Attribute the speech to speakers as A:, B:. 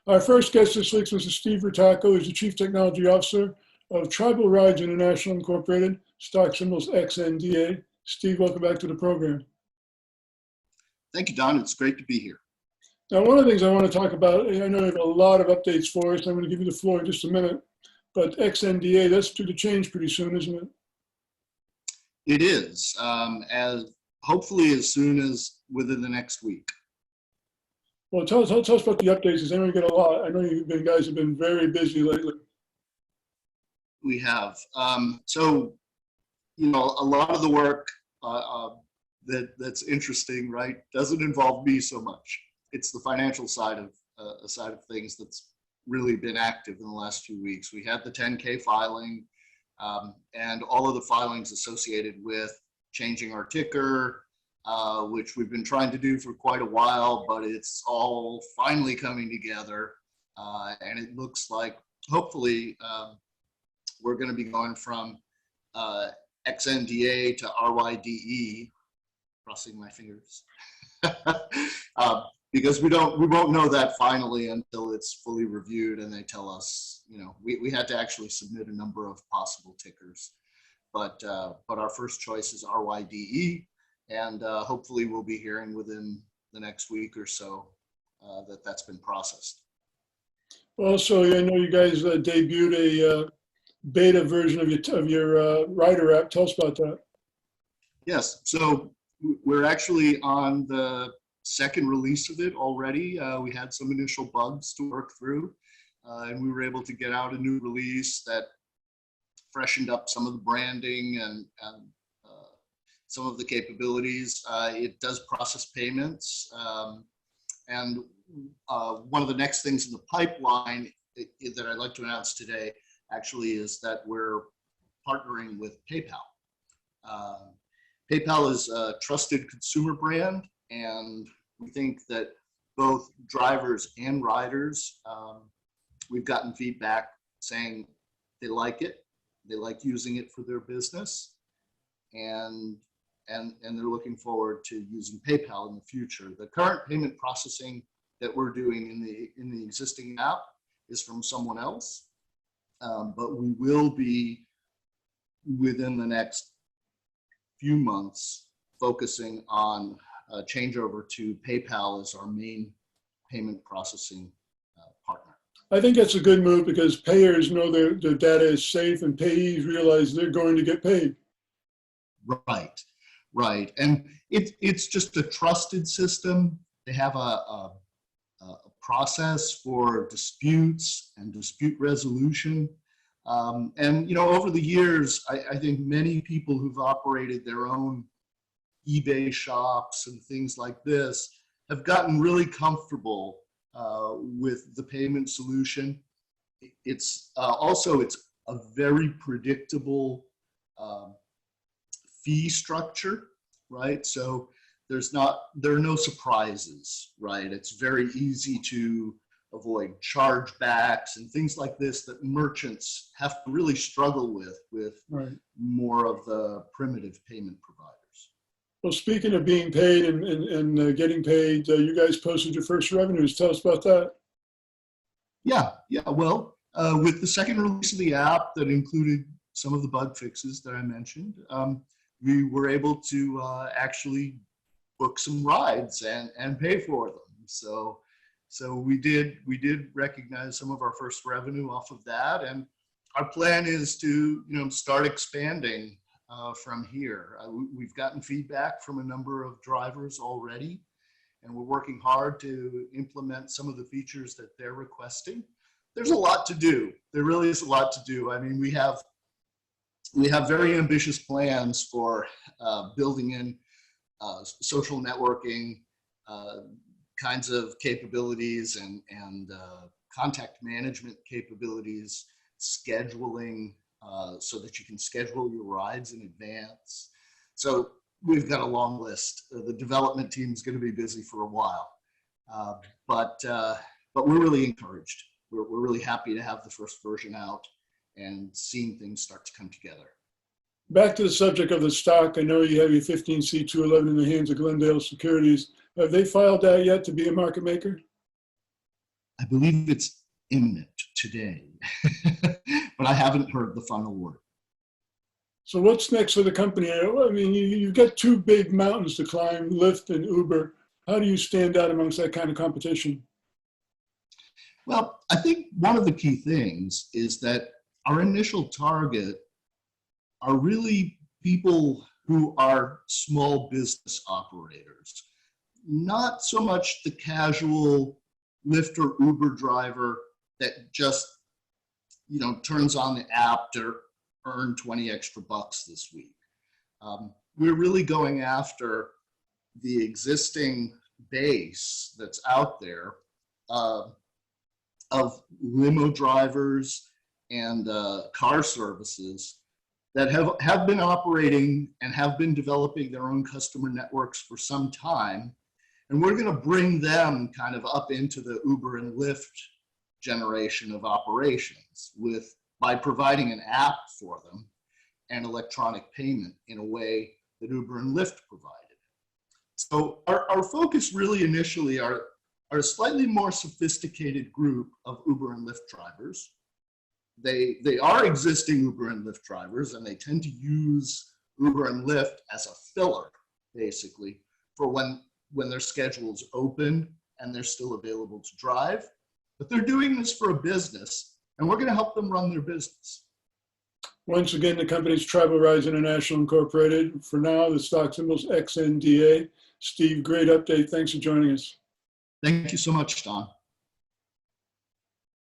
A: Our first guest this week is Mr. Steve Ritacco. He's the Chief Technology Officer of Tribal Rides International Incorporated, stock symbols XNDA. Steve, welcome back to the program.
B: Thank you, Don. It's great to be here.
A: Now, one of the things I want to talk about, I know you have a lot of updates for us. I'm going to give you the floor in just a minute. But XNDA, that's due to change pretty soon, isn't it?
B: It is, hopefully as soon as within the next week.
A: Well, tell us about the updates, because I know you get a lot. I know guys have been very busy lately.
B: We have. So, you know, a lot of the work that's interesting, right, doesn't involve me so much. It's the financial side of things that's really been active in the last few weeks. We had the 10K filing and all of the filings associated with changing our ticker, which we've been trying to do for quite a while, but it's all finally coming together. And it looks like hopefully we're going to be going from XNDA to RYDE, crossing my fingers. Because we won't know that finally until it's fully reviewed and they tell us, you know, we had to actually submit a number of possible tickers, but our first choice is RYDE, and hopefully we'll be hearing within the next week or so that's been processed.
A: Also, I know you guys debuted a beta version of your rider app. Tell us about that.
B: Yes, so we're actually on the second release of it already. We had some initial bugs to work through, and we were able to get out a new release that freshened up some of the branding and some of the capabilities. It does process payments, and one of the next things in the pipeline that I'd like to announce today actually is that we're partnering with PayPal. PayPal is a trusted consumer brand, and we think that both drivers and riders, we've gotten feedback saying they like it, they like using it for their business, and they're looking forward to using PayPal in the future. The current payment processing that we're doing in the existing app is from someone else, but we will be within the next few months focusing on changeover to PayPal as our main payment processing partner.
A: I think that's a good move because payers know their data is safe and payees realize they're going to get paid.
B: Right, right. And it's just a trusted system. They have a process for disputes and dispute resolution. And, you know, over the years, I think many people who've operated their own eBay shops and things like this have gotten really comfortable with the payment solution. It's also, it's a very predictable fee structure, right? So there are no surprises, right? It's very easy to avoid chargebacks and things like this that merchants have to really struggle with right. More of the primitive payment providers.
A: Well, speaking of being paid and getting paid, you guys posted your first revenues. Tell us about that.
B: Yeah. Well, with the second release of the app that included some of the bug fixes that I mentioned, we were able to actually book some rides and pay for them. So we did recognize some of our first revenue off of that, and our plan is to start expanding from here. We've gotten feedback from a number of drivers already, and we're working hard to implement some of the features that they're requesting. There's a lot to do. There really is a lot to do. I mean, we have very ambitious plans for building in social networking kinds of capabilities and contact management capabilities, scheduling so that you can schedule your rides in advance. So we've got a long list. The development team is going to be busy for a while, but we're really encouraged. We're really happy to have the first version out and seeing things start to come together.
A: Back to the subject of the stock, I know you have your 15C211 in the hands of Glendale Securities. Have they filed that yet to be a market maker?
B: I believe it's imminent today, but I haven't heard the final word.
A: So what's next for the company? I mean, you've got two big mountains to climb, Lyft and Uber. How do you stand out amongst that kind of competition?
B: Well, I think one of the key things is that our initial target are really people who are small business operators, not so much the casual Lyft or Uber driver that just, turns on the app to earn 20 extra bucks this week. We're really going after the existing base that's out there of limo drivers and car services that have been operating and have been developing their own customer networks for some time. And we're going to bring them kind of up into the Uber and Lyft generation of operations by providing an app for them and electronic payment in a way that Uber and Lyft provided. So our focus really initially are a slightly more sophisticated group of Uber and Lyft drivers. They are existing Uber and Lyft drivers, and they tend to use Uber and Lyft as a filler, basically, for when their schedule is open and they're still available to drive. But they're doing this for a business, and we're going to help them run their business.
A: Once again, the company's Tribal Rise International Incorporated. For now, the stock symbol's XNDA. Steve, great update. Thanks for joining us.
B: Thank you so much, Don.